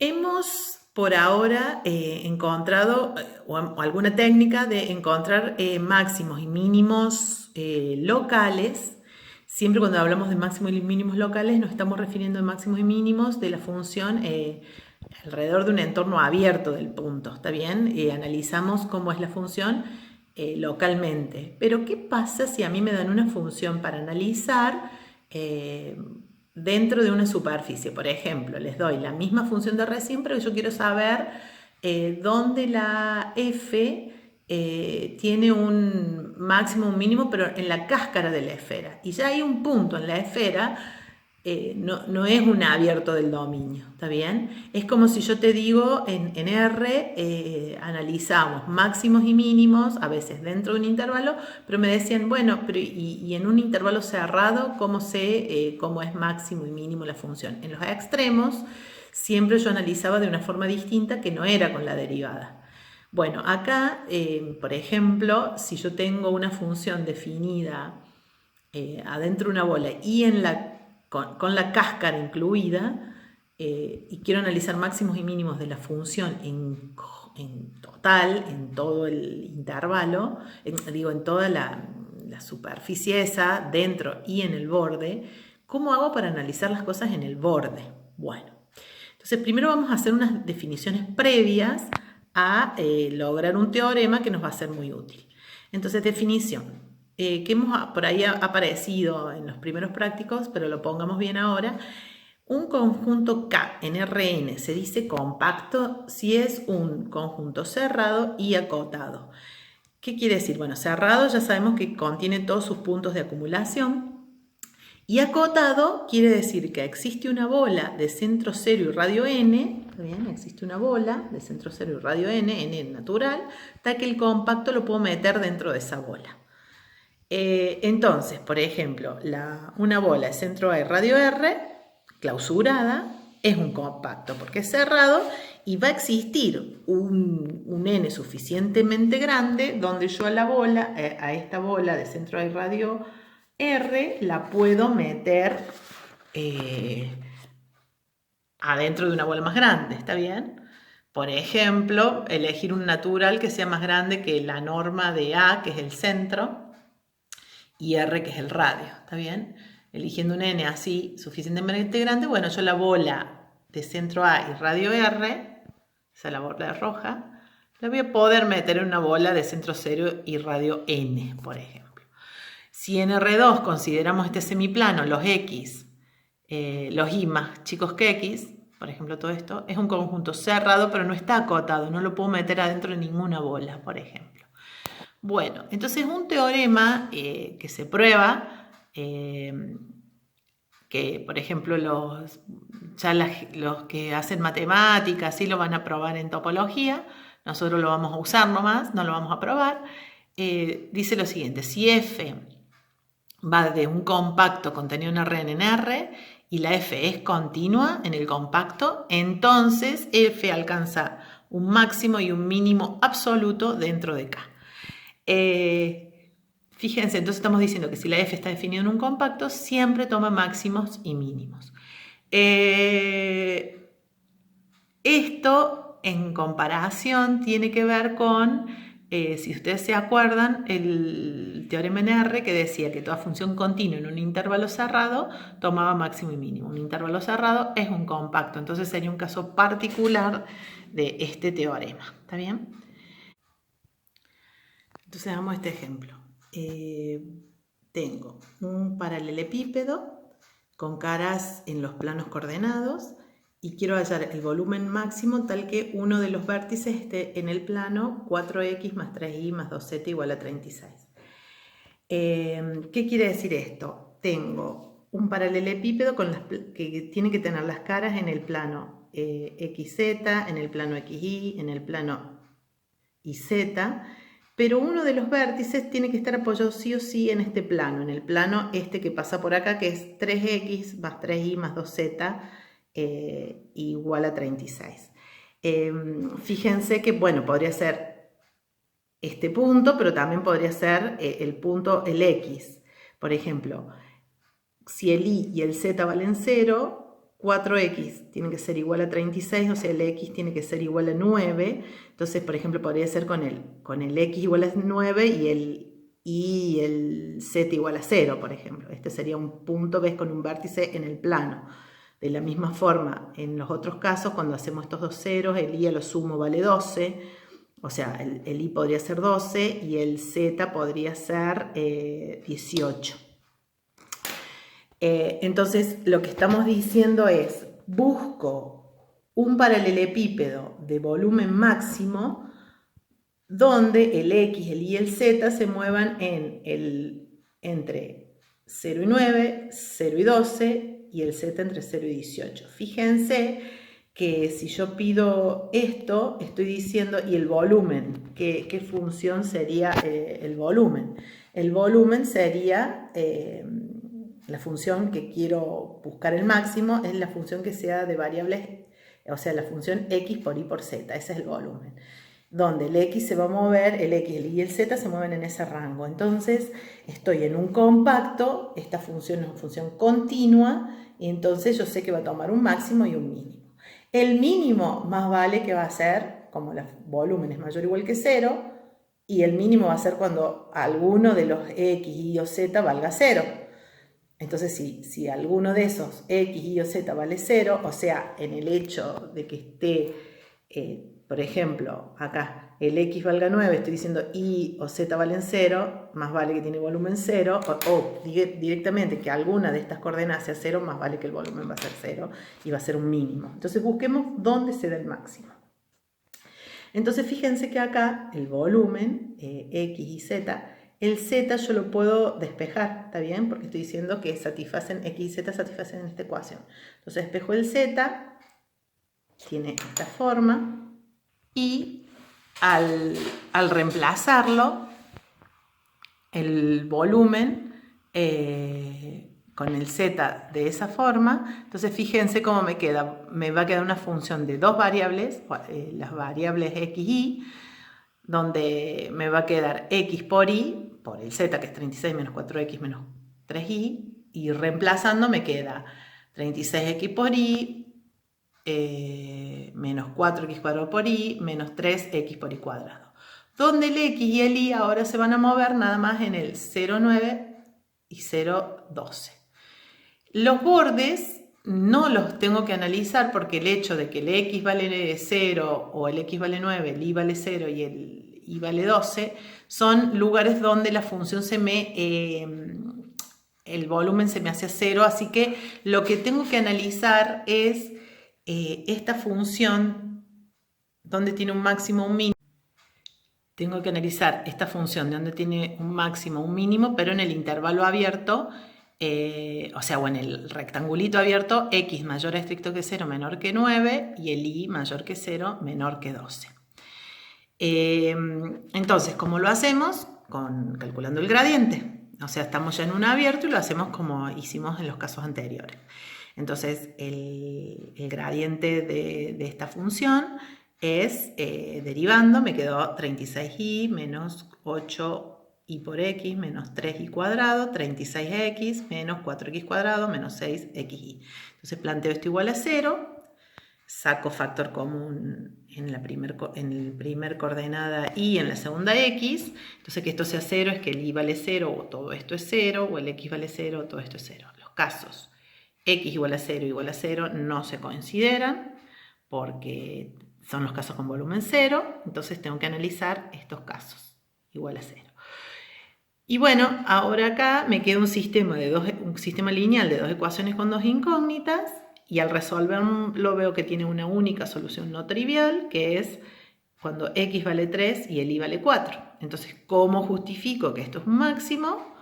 Hemos por ahora encontrado o alguna técnica de encontrar máximos y mínimos locales. Siempre cuando hablamos de máximos y mínimos locales nos estamos refiriendo a máximos y mínimos de la función alrededor de un entorno abierto del punto, ¿está bien? Analizamos cómo es la función localmente. Pero ¿qué pasa si a mí me dan una función para analizar dentro de una superficie? Por ejemplo, les doy la misma función de recién, pero yo quiero saber dónde la f tiene un máximo, un mínimo, pero en la cáscara de la esfera. Y ya hay un punto en la esfera, no es un abierto del dominio, ¿está bien? Es como si yo te digo en R, analizamos máximos y mínimos, a veces dentro de un intervalo, pero me decían, bueno, pero y en un intervalo cerrado, ¿cómo sé cómo es máximo y mínimo la función? En los extremos, siempre yo analizaba de una forma distinta que no era con la derivada. Bueno, acá, por ejemplo, si yo tengo una función definida adentro de una bola y con la cáscara incluida, y quiero analizar máximos y mínimos de la función en total, en todo el intervalo, en toda la superficie esa, dentro y en el borde, ¿cómo hago para analizar las cosas en el borde? Bueno, entonces primero vamos a hacer unas definiciones previas a lograr un teorema que nos va a ser muy útil. Entonces, definición que por ahí ha aparecido en los primeros prácticos, pero lo pongamos bien ahora. Un conjunto K en Rn se dice compacto si es un conjunto cerrado y acotado. ¿Qué quiere decir? Bueno, cerrado ya sabemos que contiene todos sus puntos de acumulación. Y acotado quiere decir que existe una bola de centro cero y radio n, ¿está bien? Existe una bola de centro cero y radio n natural, tal que el compacto lo puedo meter dentro de esa bola. Entonces, por ejemplo, una bola de centro A y radio R, clausurada, es un compacto porque es cerrado y va a existir un n suficientemente grande donde yo a esta bola de centro A y radio R, la puedo meter adentro de una bola más grande, ¿está bien? Por ejemplo, elegir un natural que sea más grande que la norma de A, que es el centro, y R, que es el radio, ¿está bien? Eligiendo un n así suficientemente grande, bueno, yo la bola de centro A y radio R, esa es la bola roja, la voy a poder meter en una bola de centro 0 y radio n, por ejemplo. Si en R2 consideramos este semiplano, los x, los y más chicos que x, por ejemplo todo esto, es un conjunto cerrado, pero no está acotado, no lo puedo meter adentro de ninguna bola, por ejemplo. Bueno, entonces un teorema que se prueba, que por ejemplo los que hacen matemáticas sí lo van a probar en topología, nosotros lo vamos a usar nomás, no lo vamos a probar, dice lo siguiente: si f va de un compacto contenido en Rn en R y la f es continua en el compacto, entonces f alcanza un máximo y un mínimo absoluto dentro de K. Fíjense, entonces estamos diciendo que si la f está definida en un compacto, siempre toma máximos y mínimos. Esto, en comparación, tiene que ver con, si ustedes se acuerdan, el teorema en R que decía que toda función continua en un intervalo cerrado tomaba máximo y mínimo. Un intervalo cerrado es un compacto, entonces sería un caso particular de este teorema. ¿Está bien? Entonces hagamos este ejemplo. Tengo un paralelepípedo con caras en los planos coordenados y quiero hallar el volumen máximo tal que uno de los vértices esté en el plano 4x más 3y más 2z igual a 36. ¿Qué quiere decir esto? Tengo un paralelepípedo que tiene que tener las caras en el plano xz, en el plano xy, en el plano yz, pero uno de los vértices tiene que estar apoyado sí o sí en este plano, en el plano este que pasa por acá, que es 3x más 3y más 2z igual a 36. Fíjense que, bueno, podría ser este punto, pero también podría ser el punto, x. Por ejemplo, si el y el z valen 0, 4x tiene que ser igual a 36, o sea, el x tiene que ser igual a 9. Entonces, por ejemplo, podría ser con el x igual a 9 y el z igual a 0, por ejemplo. Este sería un punto, ¿ves? Con un vértice en el plano. De la misma forma, en los otros casos, cuando hacemos estos dos ceros, el i a lo sumo vale 12, o sea, el i podría ser 12 y el z podría ser 18. Entonces, lo que estamos diciendo es, busco un paralelepípedo de volumen máximo donde el x, el y y el z se muevan entre 0 y 9, 0 y 12 y el z entre 0 y 18. Fíjense que si yo pido esto, estoy diciendo, y el volumen, ¿qué función sería el volumen? El volumen sería, la función que quiero buscar el máximo, es la función que sea de variables, o sea, la función x por y por z, ese es el volumen. Donde el x se va a mover, el x, el y y el z se mueven en ese rango. Entonces, estoy en un compacto, esta función es una función continua, y entonces yo sé que va a tomar un máximo y un mínimo. El mínimo más vale que va a ser, como el volumen es mayor o igual que 0, y el mínimo va a ser cuando alguno de los x, y o z valga 0. Entonces, si alguno de esos x, y o z vale 0, o sea, en el hecho de que esté, por ejemplo, acá el x valga 9, estoy diciendo y o z valen 0, más vale que tiene volumen 0, o directamente que alguna de estas coordenadas sea 0, más vale que el volumen va a ser 0 y va a ser un mínimo. Entonces busquemos dónde se da el máximo. Entonces fíjense que acá el volumen, x y z, el z yo lo puedo despejar, ¿está bien? Porque estoy diciendo que satisfacen, x y z satisfacen esta ecuación. Entonces despejo el z, tiene esta forma, y al reemplazarlo, el volumen con el z de esa forma, entonces fíjense cómo me queda. Me va a quedar una función de dos variables, las variables x, y, donde me va a quedar x por y, por el z que es 36 menos 4x menos 3y, y reemplazando me queda 36x por y, menos 4x cuadrado por y, menos 3x por y cuadrado. Donde el x y el y ahora se van a mover nada más en el 0,9 y 0,12. Los bordes no los tengo que analizar porque el hecho de que el x vale 0 o el x vale 9, el y vale 0 y el y vale 12, son lugares donde la función el volumen se me hace 0, así que lo que tengo que analizar es esta función donde tiene un máximo, un mínimo. Tengo que analizar esta función de donde tiene un máximo, un mínimo, pero en el intervalo abierto, o sea, o en el rectangulito abierto, x mayor a estricto que 0, menor que 9, y el y mayor que 0, menor que 12. Entonces, ¿cómo lo hacemos? Calculando el gradiente. O sea, estamos ya en un abierto y lo hacemos como hicimos en los casos anteriores. Entonces, el gradiente de esta función es, derivando, me quedó 36y menos 8y por x menos 3y cuadrado, 36x menos 4x cuadrado menos 6xy. Entonces planteo esto igual a 0, saco factor común en la primer coordenada y en la segunda x, entonces que esto sea 0 es que el y vale 0 o todo esto es 0, o el x vale 0 o todo esto es 0. Los casos x igual a 0 igual a 0 no se consideran porque son los casos con volumen 0, entonces tengo que analizar estos casos igual a 0. Y bueno, ahora acá me queda un sistema lineal de dos ecuaciones con dos incógnitas, y al resolverlo veo que tiene una única solución no trivial, que es cuando x vale 3 y el y vale 4. Entonces, ¿cómo justifico que esto es un máximo?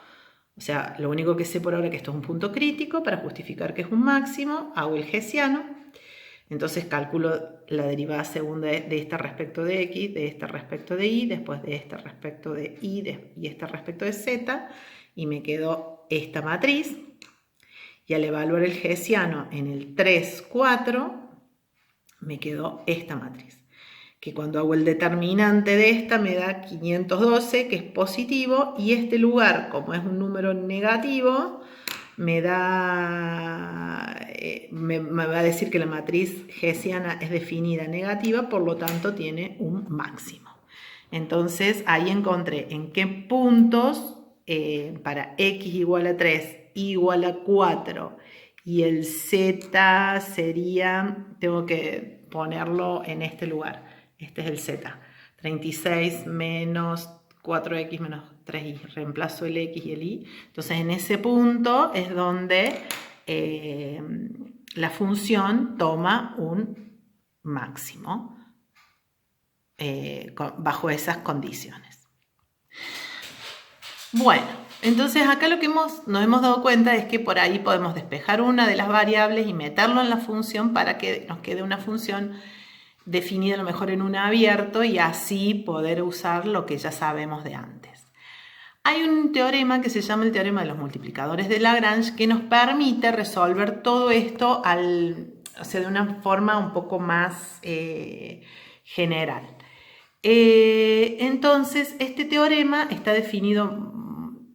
O sea, lo único que sé por ahora es que esto es un punto crítico. Para justificar que es un máximo, hago el hessiano. Entonces calculo la derivada segunda de esta respecto de x, de esta respecto de y, después de esta respecto de y y esta respecto de z, y me quedó esta matriz. Y al evaluar el hessiano en el 3, 4, me quedó esta matriz, que cuando hago el determinante de esta me da 512, que es positivo, y este lugar, como es un número negativo, me da me va a decir que la matriz hessiana es definida negativa, por lo tanto tiene un máximo. Entonces ahí encontré en qué puntos para x igual a 3, y igual a 4 y el z sería, tengo que ponerlo en este lugar, este es el z, 36 menos 4x menos 3y, reemplazo el x y el y, entonces en ese punto es donde la función toma un máximo bajo esas condiciones. Bueno, entonces acá lo que nos hemos dado cuenta es que por ahí podemos despejar una de las variables y meterlo en la función para que nos quede una función definida a lo mejor en un abierto y así poder usar lo que ya sabemos de antes. Hay un teorema que se llama el teorema de los multiplicadores de Lagrange que nos permite resolver todo esto de una forma un poco más general. Entonces, este teorema está definido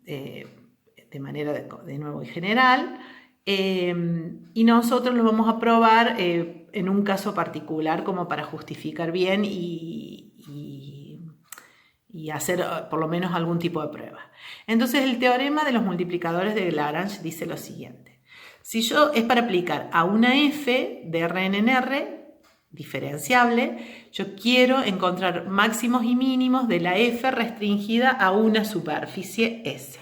de manera de nuevo y general y nosotros lo vamos a probar en un caso particular como para justificar bien y hacer por lo menos algún tipo de prueba. Entonces el teorema de los multiplicadores de Lagrange dice lo siguiente. Si es para aplicar a una f de Rn en R diferenciable, yo quiero encontrar máximos y mínimos de la f restringida a una superficie S,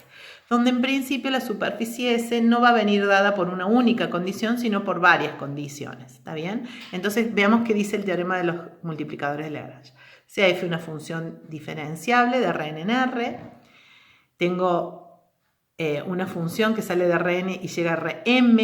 donde en principio la superficie S no va a venir dada por una única condición, sino por varias condiciones. ¿Está bien? Entonces veamos qué dice el teorema de los multiplicadores de Lagrange. Sea f una función diferenciable de Rn en R, tengo una función que sale de Rn y llega a Rm,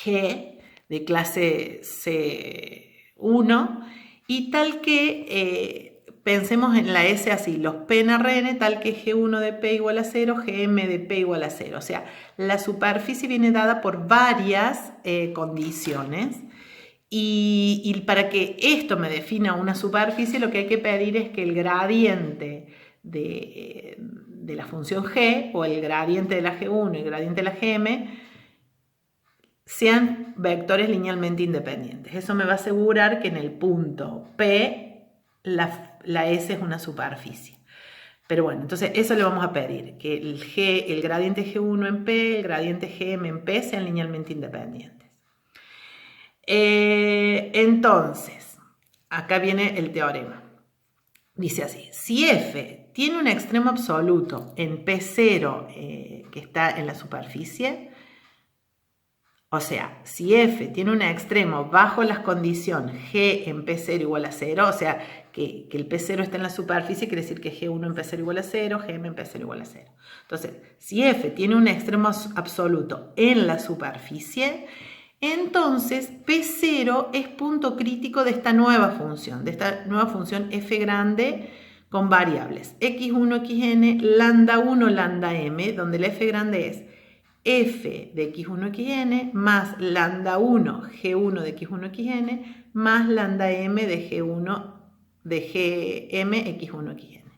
G, de clase C1, y tal que pensemos en la S así, los P en Rn, tal que G1 de P igual a 0, Gm de P igual a 0. O sea, la superficie viene dada por varias condiciones. Y para que esto me defina una superficie, lo que hay que pedir es que el gradiente de la función g, o el gradiente de la g1 y el gradiente de la gm, sean vectores linealmente independientes. Eso me va a asegurar que en el punto P la S es una superficie. Pero bueno, entonces eso le vamos a pedir, que el gradiente G1 en P, el gradiente Gm en P sean linealmente independientes. Entonces, acá viene el teorema. Dice así, si f tiene un extremo absoluto en P0 que está en la superficie, o sea, si f tiene un extremo bajo las condiciones g en P0 igual a 0, o sea, que el P0 está en la superficie, quiere decir que G1 en P0 igual a 0, Gm en P0 igual a 0. Entonces, si f tiene un extremo absoluto en la superficie, entonces P0 es punto crítico de esta nueva función f grande con variables x1, xn, lambda 1, lambda m, donde la f grande es f de x1, xn más lambda 1, g1 de x1, xn más lambda m de g1 de gm, x1, xn.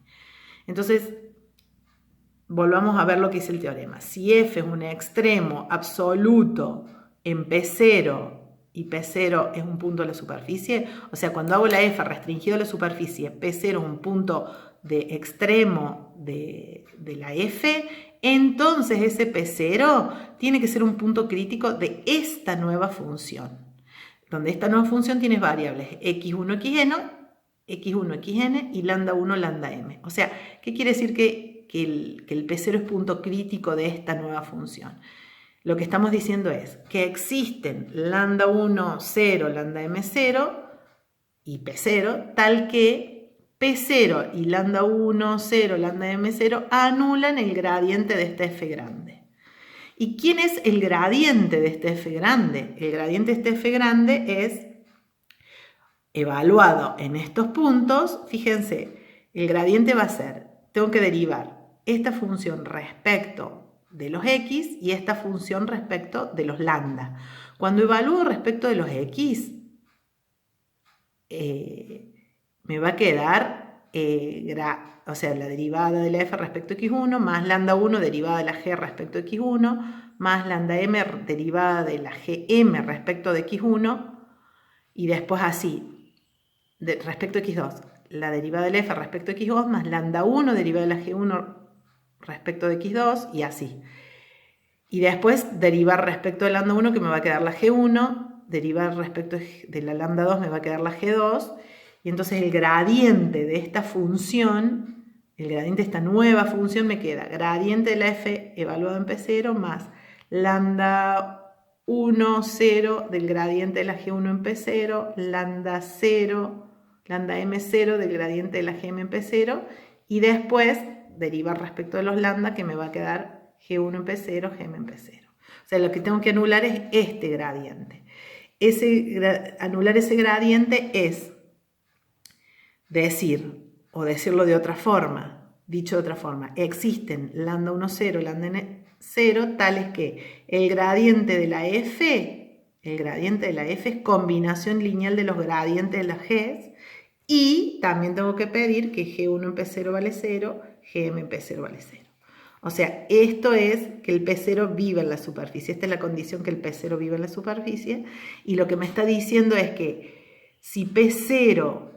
Entonces, volvamos a ver lo que dice el teorema. Si f es un extremo absoluto en P0 y P0 es un punto de la superficie, o sea, cuando hago la f restringido a la superficie, P0 es un punto de extremo de la f, entonces ese P0 tiene que ser un punto crítico de esta nueva función, donde esta nueva función tiene variables x1, xn y lambda 1, lambda m. O sea, ¿qué quiere decir que el P0 es punto crítico de esta nueva función? Lo que estamos diciendo es que existen lambda 1, 0, lambda m 0 y P0, tal que P0 y lambda 1, 0, lambda m 0 anulan el gradiente de esta f grande. ¿Y quién es el gradiente de este f grande? El gradiente de este f grande es evaluado en estos puntos. Fíjense, el gradiente va a ser, tengo que derivar esta función respecto de los x y esta función respecto de los lambda. Cuando evalúo respecto de los x, me va a quedar, o sea, la derivada de la f respecto a x1 más lambda 1 derivada de la g respecto a x1 más lambda m derivada de la gm respecto de x1 y después así, respecto a x2, la derivada del f respecto a x2 más lambda 1 derivada de la g1 respecto de x2 y así. Y después derivar respecto de lambda 1 que me va a quedar la g1, derivar respecto de la lambda 2 me va a quedar la g2 y entonces el gradiente de esta función, el gradiente de esta nueva función me queda gradiente de la f evaluado en P0 más lambda 1, 0 del gradiente de la G1 en P0, lambda 0, lambda M0 del gradiente de la Gm en P0 y después derivar respecto de los lambda que me va a quedar G1 en P0, Gm en P0. O sea, lo que tengo que anular es este gradiente. Anular ese gradiente es decir, o decirlo de otra forma, dicho de otra forma, existen lambda 1, 0, lambda n 0, tales que el gradiente de la f es combinación lineal de los gradientes de las g's y también tengo que pedir que G1 en P0 vale 0, Gm en P0 vale 0. O sea, esto es que el P0 vive en la superficie, esta es la condición que el P0 vive en la superficie y lo que me está diciendo es que si P0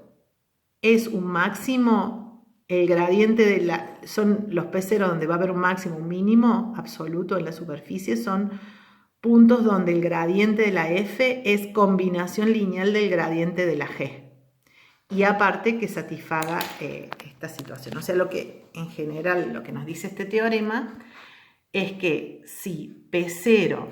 es un máximo, el gradiente son los P0 donde va a haber un máximo, un mínimo absoluto en la superficie, son puntos donde el gradiente de la f es combinación lineal del gradiente de la g. Y aparte que satisfaga esta situación. O sea, en general lo que nos dice este teorema es que si P0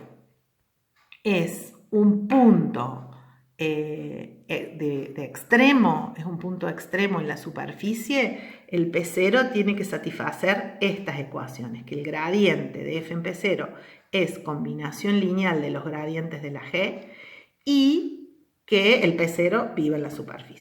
es un punto de extremo, es un punto extremo en la superficie, el P0 tiene que satisfacer estas ecuaciones, que el gradiente de f en P0 es combinación lineal de los gradientes de la g y que el P0 vive en la superficie.